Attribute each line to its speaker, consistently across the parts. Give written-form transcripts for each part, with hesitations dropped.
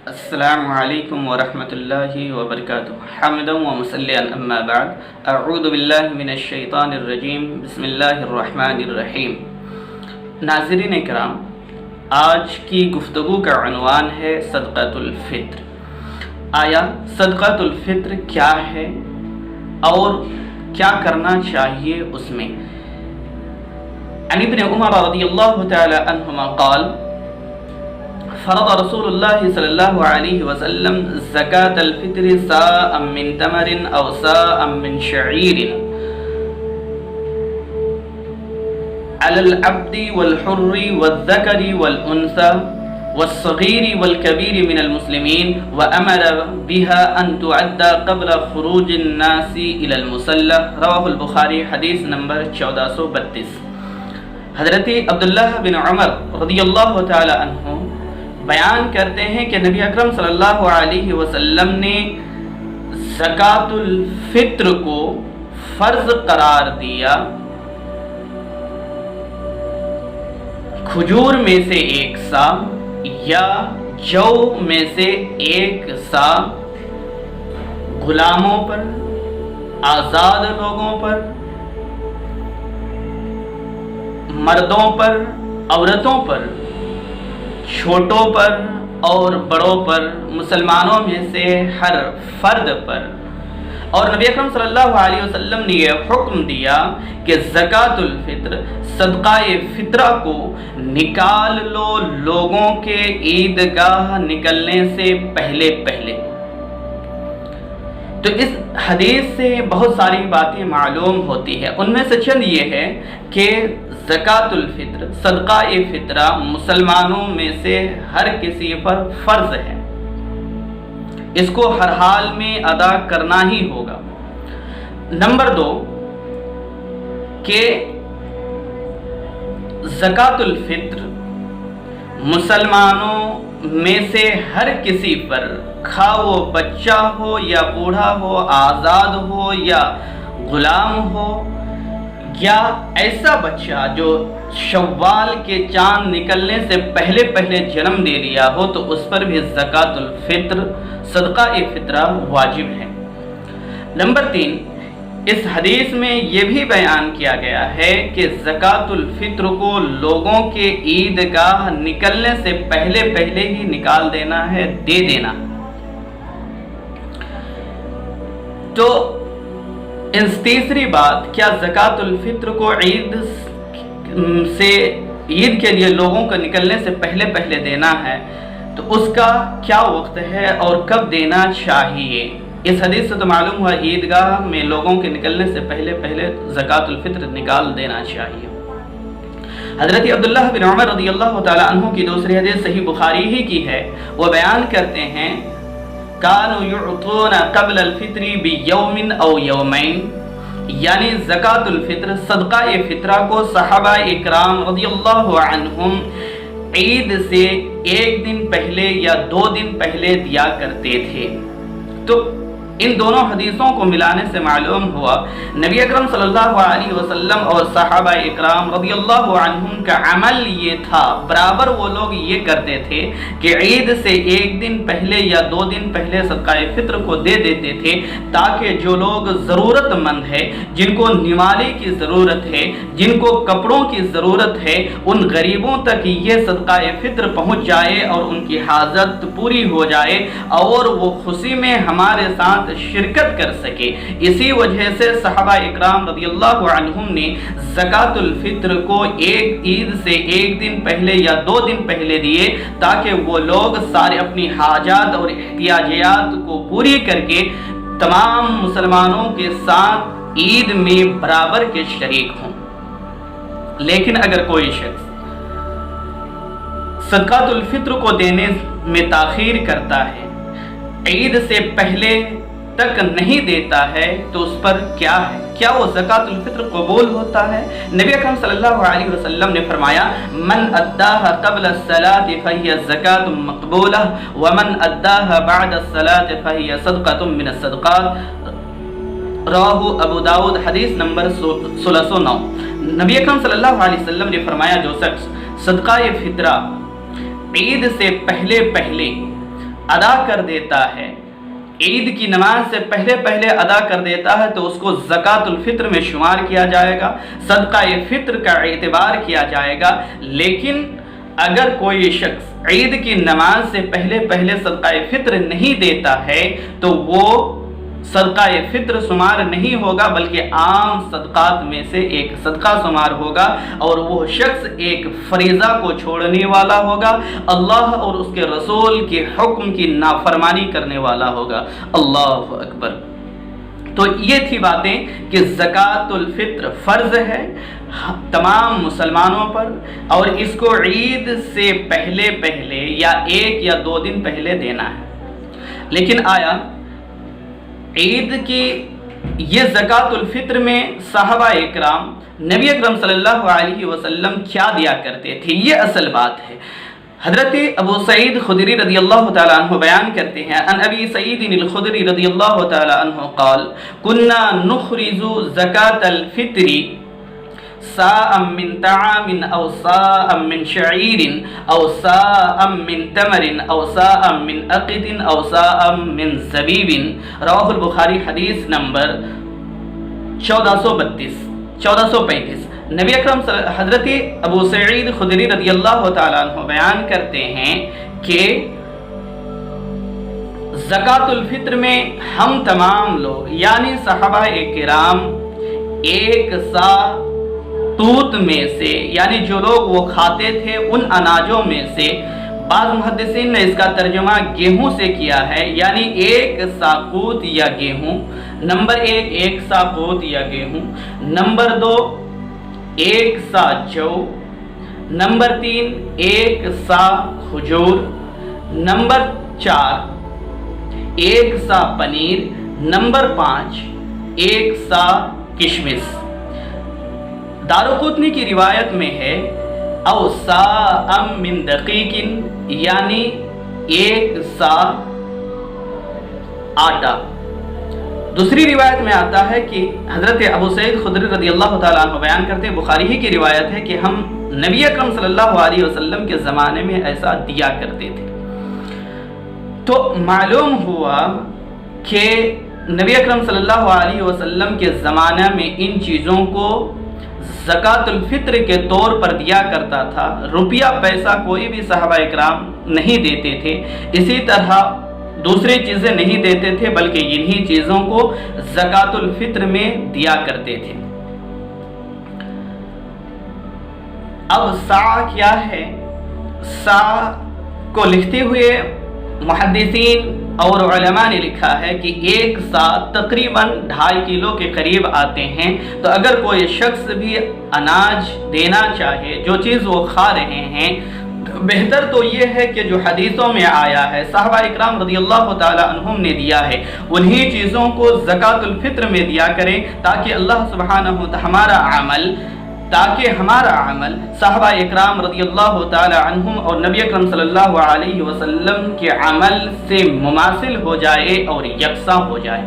Speaker 1: السلام علیکم ورحمۃ اللہ وبرکاتہ حمدا و مصلیٰ اما بعد اعوذ باللہ من الشیطان الرجیم بسم اللہ الرحمن الرحیم۔ ناظرین کرام، آج کی گفتگو کا عنوان ہے صدقۃ الفطر۔ آیا صدقۃ الفطر کیا ہے اور کیا کرنا چاہیے اس میں؟ عن ابن عمر رضی اللہ تعالی عنہما قال فرض رسول اللہ صلی اللہ علیہ وسلم زکاة الفطر ساء من تمر او ساء من شعیر على العبد والحر والذکر والانثى والصغیر والکبیر من المسلمین وامر بها ان تعدى قبل خروج الناس الى المصلی۔ رواہ البخاری، حدیث نمبر 1432۔ حضرت عبداللہ بن عمر رضی اللہ تعالی عنہ بیان کرتے ہیں کہ نبی اکرم صلی اللہ علیہ وسلم نے زکوٰۃ الفطر کو فرض قرار دیا کھجور میں سے 1 سا یا جو میں سے 1 سا غلاموں پر، آزاد لوگوں پر، مردوں پر، عورتوں پر، چھوٹوں پر اور بڑوں پر، مسلمانوں میں سے ہر فرد پر۔ اور نبی اکرم صلی اللہ علیہ وسلم نے یہ حکم دیا کہ زکوٰۃ الفطر، صدقہ فطرہ کو نکال لو لوگوں کے عیدگاہ نکلنے سے پہلے پہلے۔ تو اس حدیث سے بہت ساری باتیں معلوم ہوتی ہیں، ان میں سے چند یہ ہے کہ زکوٰۃ الفطر، صدقہ فطرہ مسلمانوں میں سے ہر کسی پر فرض ہے، اس کو ہر حال میں ادا کرنا ہی ہوگا۔ نمبر 2 کہ زکوٰۃ الفطر مسلمانوں میں سے ہر کسی پر، خواہ وہ بچہ ہو یا بوڑھا ہو، آزاد ہو یا غلام ہو، یا ایسا بچہ جو شوال کے چاند نکلنے سے پہلے پہلے جنم دے لیا ہو، تو اس پر بھی زکوٰۃ الفطر، صدقہ فطرہ واجب ہے۔ نمبر 3، اس حدیث میں یہ بھی بیان کیا گیا ہے کہ زکوٰۃ الفطر کو لوگوں کے عیدگاہ نکلنے سے پہلے پہلے ہی نکال دینا ہے، دے دینا۔ تو تیسری بات، کیا زکوٰۃ الفطر کو عید کے لیے لوگوں کو نکلنے سے پہلے پہلے دینا ہے، تو اس کا کیا وقت ہے اور کب دینا چاہیے؟ اس حدیث سے تو معلوم ہوا عیدگاہ میں لوگوں کے نکلنے سے پہلے پہلے زکوٰۃ الفطر نکال دینا چاہیے۔ حضرت عبداللہ بن عمر رضی اللہ تعالی عنہ کی دوسری حدیث صحیح بخاری ہی کی ہے، وہ بیان کرتے ہیں کانوا یعطون قبل الفطر بیوم او یومین، یعنی زکوٰۃ الفطر، صدقہ فطرہ کو صحابہ اکرام رضی اللہ عنہم عید سے 1 دن پہلے یا 2 دن پہلے دیا کرتے تھے۔ تو ان دونوں حدیثوں کو ملانے سے معلوم ہوا نبی اکرم صلی اللہ علیہ وسلم اور صحابہ اکرام رضی اللہ عنہم کا عمل یہ تھا، برابر وہ لوگ یہ کرتے تھے کہ عید سے 1 دن پہلے یا 2 دن پہلے صدقہ فطر کو دے دیتے تھے، تاکہ جو لوگ ضرورت مند ہے، جن کو نوالی کی ضرورت ہے، جن کو کپڑوں کی ضرورت ہے، ان غریبوں تک یہ صدقہ فطر پہنچ جائے اور ان کی حاجت پوری ہو جائے اور وہ خوشی میں ہمارے ساتھ شرکت کر سکے۔ اسی وجہ سے صحابہ اکرام رضی اللہ عنہم نے زکوٰۃ الفطر کو عید سے 1 دن پہلے یا 2 دن پہلے دیے، تاکہ وہ لوگ سارے اپنی حاجات اور احتیاجات کو پوری کر کے تمام مسلمانوں کے ساتھ عید میں برابر کے شریک ہوں۔ لیکن اگر کوئی شخص زکوٰۃ الفطر کو دینے میں تاخیر کرتا ہے، عید سے پہلے تک نہیں دیتا ہے، تو اس پر کیا ہے؟ کیا وہ زکوٰۃ الفطر قبول ہوتا ہے؟ نبی اکرم صلی اللہ علیہ وسلم نے فرمایا من اداها قبل الصلاة فهي زکاة مقبولہ ومن اداها بعد الصلاة فهي صدقة من الصدقات۔ رواہ ابو داود، حدیث نمبر 1609۔ نبی اکرم صلی اللہ علیہ وسلم نے فرمایا جو شخص صدقہ فطرہ عید سے پہلے پہلے ادا کر دیتا ہے، عید کی نماز سے پہلے پہلے ادا کر دیتا ہے تو اس کو زکوٰۃ الفطر میں شمار کیا جائے گا، صدقہ فطر کا اعتبار کیا جائے گا۔ لیکن اگر کوئی شخص عید کی نماز سے پہلے پہلے صدقہ فطر نہیں دیتا ہے تو وہ صدقہ فطر شمار نہیں ہوگا، بلکہ عام صدقات میں سے ایک صدقہ شمار ہوگا، اور وہ شخص ایک فریضہ کو چھوڑنے والا ہوگا، اللہ اور اس کے رسول کے حکم کی نافرمانی کرنے والا ہوگا۔ اللہ اکبر۔ تو یہ تھی باتیں کہ زکوٰۃ الفطر فرض ہے تمام مسلمانوں پر، اور اس کو عید سے پہلے پہلے یا 1 یا 2 دن پہلے دینا ہے۔ لیکن آیا عید کی یہ زکوٰۃ الفطر میں صحابہ اکرام نبی اکرم صلی اللہ علیہ وسلم کیا دیا کرتے تھے، یہ اصل بات ہے۔ حضرت ابو سعید خدری رضی اللہ تعالیٰ عنہ بیان کرتے ہیں، ان ابی سعید الخدری رضی اللہ تعالیٰ عنہ قال كنا نخرج زکاة الفطر ساء من طعام او ساء من شعیر او ساء من تمر او ساء من عقد او ساء من زبیب، رواہ البخاری، حدیث نمبر 1435۔ نبی اکرم حضرت ابو سعید خدری رضی اللہ تعالیٰ عنہ بیان کرتے ہیں کہ زکوٰۃ الفطر میں ہم تمام لوگ یعنی صحابہ کرام ایک سا توت میں سے، یعنی جو لوگ وہ کھاتے تھے ان اناجوں میں سے، بعض محدثین نے اس کا ترجمہ گیہوں سے کیا ہے، یعنی 1 سا قوت یا گیہوں، نمبر 1 1 سا قوت یا گیہوں، نمبر 2 1 سا جو، نمبر 3 1 سا کھجور، نمبر 4 1 سا پنیر، نمبر 5 1 سا کشمش۔ دارقطنی کی روایت میں ہے او ساء من دقیق، یعنی 1 سا آٹا۔ دوسری روایت میں آتا ہے کہ حضرت ابو سعید خدری رضی اللہ تعالیٰ عنہ بیان کرتے ہیں، بخاری ہی کی روایت ہے کہ ہم نبی اکرم صلی اللہ علیہ وسلم کے زمانے میں ایسا دیا کرتے تھے۔ تو معلوم ہوا کہ نبی اکرم صلی اللہ علیہ وسلم کے زمانہ میں ان چیزوں کو زکوٰۃ الفطر کے طور پر دیا کرتا تھا، روپیہ پیسہ کوئی بھی صحابہ اکرام نہیں دیتے تھے، اسی طرح دوسری چیزیں نہیں دیتے تھے، بلکہ انہی چیزوں کو زکوٰۃ الفطر میں دیا کرتے تھے۔ اب سا کیا ہے؟ سا کو لکھتے ہوئے محدثین اور علماء نے لکھا ہے کہ 1 سا تقریباً 2.5 کلو کے قریب آتے ہیں۔ تو اگر کوئی شخص بھی اناج دینا چاہے، جو چیز وہ کھا رہے ہیں، بہتر تو یہ ہے کہ جو حدیثوں میں آیا ہے صحابہ اکرام رضی اللہ تعالی عنہم نے دیا ہے، انہی چیزوں کو زکوٰۃ الفطر میں دیا کریں، تاکہ اللہ سبحانہ ہمارا عمل صحابہ اکرام رضی اللہ تعالی عنہم اور نبی اکرم صلی اللہ علیہ وسلم کے عمل سے مماثل ہو جائے اور یکساں ہو جائے۔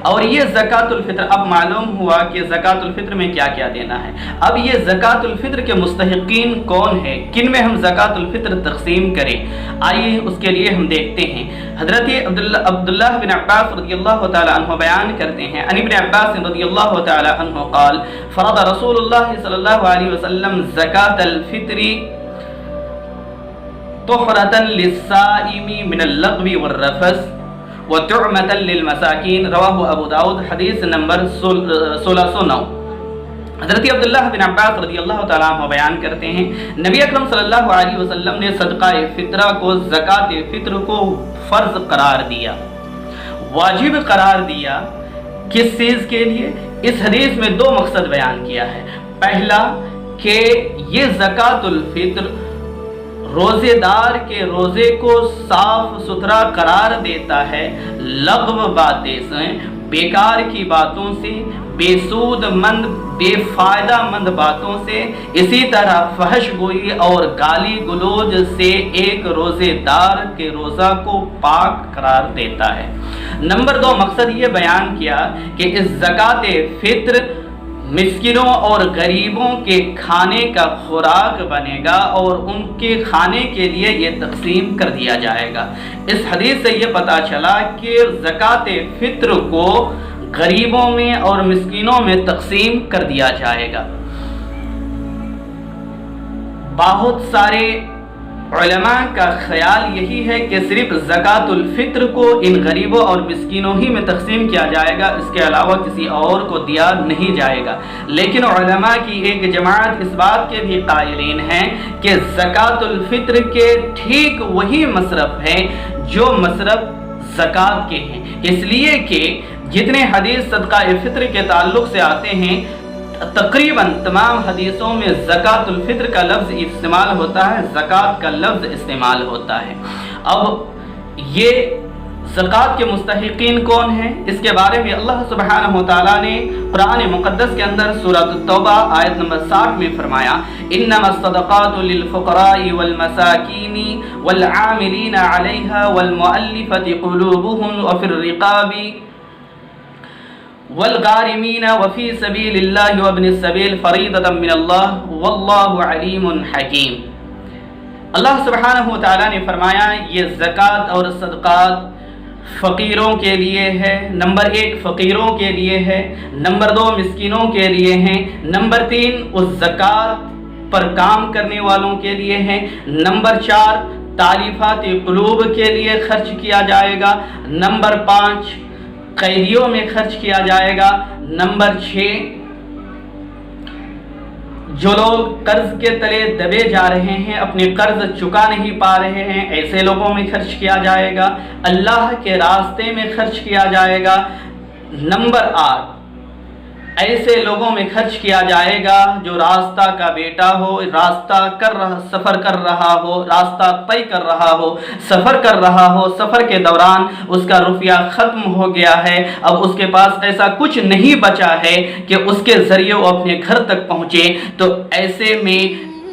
Speaker 1: اور یہ زکوٰۃ الفطر، اب معلوم ہوا کہ زکوٰۃ الفطر میں کیا کیا دینا ہے۔ اب یہ زکوٰۃ الفطر کے مستحقین کون ہیں، کن میں ہم زکوٰۃ الفطر تقسیم کریں، آئیے اس کے لیے ہم دیکھتے ہیں۔ حضرت عبداللہ بن عباس رضی اللہ تعالی عنہ بیان کرتے ہیں، عن ابن عباس رضی اللہ تعالی عنہ قال فرض رسول اللہ صلی اللہ علیہ وسلم زکوٰۃ الفطر طہرۃ للصائم من اللغو والرفث وتعمة للمساکین، رواہ ابو داؤد، حدیث نمبر 1609۔ حضرت عبداللہ بن عباس رضی اللہ تعالیٰ عنہ بیان کرتے ہیں، نبی اکرم صلی اللہ علیہ وسلم نے صدقہ فطرہ کو، زکوٰۃ فطر کو فرض قرار دیا، واجب قرار دیا۔ کس چیز کے لیے؟ اس حدیث میں 2 مقصد بیان کیا ہے۔ پہلا کہ یہ زکوٰۃ الفطر روزے دار کے روزے کو صاف ستھرا قرار دیتا ہے، لغو باتیں سے، بیکار کی باتوں سے، بے سود مند، بے فائدہ مند باتوں سے، اسی طرح فحش گوئی اور گالی گلوچ سے ایک روزے دار کے روزہ کو پاک قرار دیتا ہے۔ نمبر 2 مقصد یہ بیان کیا کہ اس زکوٰۃ فطر مسکینوں اور غریبوں کے کھانے کا خوراک بنے گا اور ان کے کھانے کے لیے یہ تقسیم کر دیا جائے گا۔ اس حدیث سے یہ پتہ چلا کہ زکوٰۃ فطر کو غریبوں میں اور مسکینوں میں تقسیم کر دیا جائے گا۔ بہت سارے علماء کا خیال یہی ہے کہ صرف زکوٰۃ الفطر کو ان غریبوں اور مسکینوں ہی میں تقسیم کیا جائے گا، اس کے علاوہ کسی اور کو دیا نہیں جائے گا۔ لیکن علماء کی ایک جماعت اس بات کے بھی قائلین ہیں کہ زکوٰۃ الفطر کے ٹھیک وہی مصرف ہیں جو مصرف زکوٰۃ کے ہیں، اس لیے کہ جتنے حدیث صدقہ فطر کے تعلق سے آتے ہیں تقریباً تمام حدیثوں میں زکوٰۃ الفطر کا لفظ استعمال ہوتا ہے، زکوٰۃ کا لفظ استعمال ہوتا ہے۔ اب یہ زکوٰۃ کے مستحقین کون ہیں، اس کے بارے میں اللہ سبحانہ وتعالیٰ نے قرآن مقدس کے اندر سورۃ التوبہ آیت نمبر 60 میں فرمایا، انما الصدقات للفقراء والمساکین والعاملین علیہا والمؤلفۃ قلوبهم وفی الرقاب والغارمین وفی سبیل اللہ وابن السبیل فریضۃ من اللہ واللہ علیم حکیم۔ اللہ سبحانہ وتعالیٰ نے فرمایا یہ زکوٰۃ اور صدقات فقیروں کے لیے ہے، نمبر 1 فقیروں کے لیے ہے، نمبر 2 مسکینوں کے لیے ہیں، نمبر 3 اس زکوٰۃ پر کام کرنے والوں کے لیے ہیں، نمبر 4 تالیفات قلوب کے لیے خرچ کیا جائے گا، نمبر 5 قیدیوں میں خرچ کیا جائے گا، نمبر 6 جو لوگ قرض کے تلے دبے جا رہے ہیں، اپنے قرض چکا نہیں پا رہے ہیں، ایسے لوگوں میں خرچ کیا جائے گا، اللہ کے راستے میں خرچ کیا جائے گا، نمبر 8 ایسے لوگوں میں خرچ کیا جائے گا جو راستہ کا بیٹا ہو، سفر کر رہا ہو، راستہ طے کر رہا ہو، سفر کر رہا ہو، سفر کے دوران اس کا روپیہ ختم ہو گیا ہے، اب اس کے پاس ایسا کچھ نہیں بچا ہے کہ اس کے ذریعے وہ اپنے گھر تک پہنچے، تو ایسے میں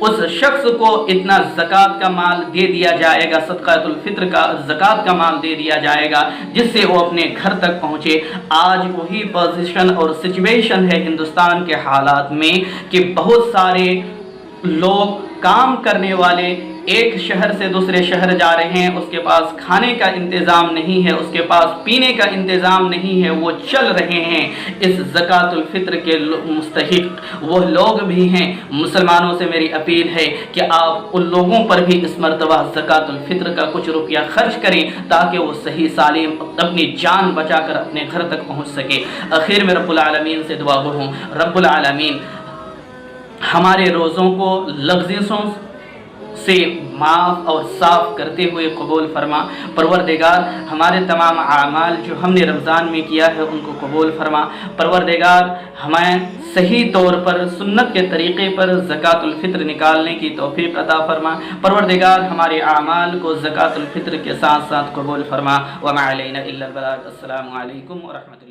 Speaker 1: اس شخص کو اتنا زکوٰۃ کا مال دے دیا جائے گا، صدقۃ الفطر کا زکوٰۃ کا مال دے دیا جائے گا جس سے وہ اپنے گھر تک پہنچے۔ آج وہی پوزیشن اور سچویشن ہے ہندوستان کے حالات میں کہ بہت سارے لوگ کام کرنے والے ایک شہر سے دوسرے شہر جا رہے ہیں، اس کے پاس کھانے کا انتظام نہیں ہے، اس کے پاس پینے کا انتظام نہیں ہے، وہ چل رہے ہیں۔ اس زکوٰۃ الفطر کے مستحق وہ لوگ بھی ہیں۔ مسلمانوں سے میری اپیل ہے کہ آپ ان لوگوں پر بھی اس مرتبہ زکوٰۃ الفطر کا کچھ روپیہ خرچ کریں تاکہ وہ صحیح سالم اپنی جان بچا کر اپنے گھر تک پہنچ سکے۔ آخر میں رب العالمین سے دعا گو ہوں، رب العالمین ہمارے روزوں کو لغزشوں سے معاف اور صاف کرتے ہوئے قبول فرما۔ پروردگار ہمارے تمام اعمال جو ہم نے رمضان میں کیا ہے ان کو قبول فرما۔ پروردگار ہمیں صحیح طور پر سنت کے طریقے پر زکوٰۃ الفطر نکالنے کی توفیق عطا فرما۔ پروردگار ہمارے اعمال کو زکوٰۃ الفطر کے ساتھ ساتھ قبول فرما۔ وما علینا الا البلاغ۔ السلام علیکم ورحمۃ اللہ۔